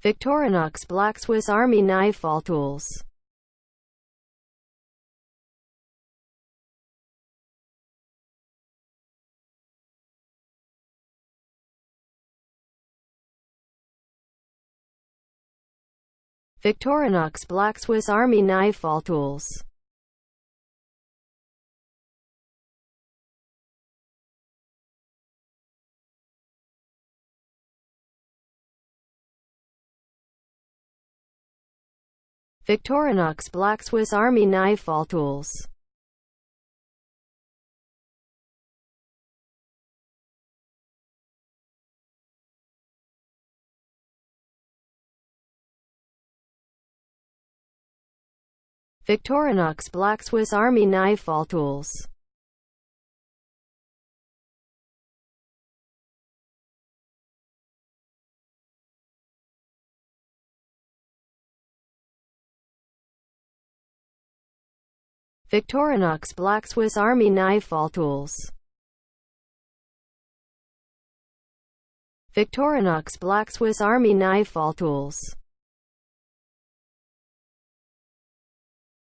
Victorinox Black Swiss Army Knife All Tools. Victorinox Black Swiss Army Knife All Tools. Victorinox Black Swiss Army Knife All Tools. Victorinox Black Swiss Army Knife All Tools. Victorinox Black Swiss Army Knife All Tools. Victorinox Black Swiss Army Knife All Tools.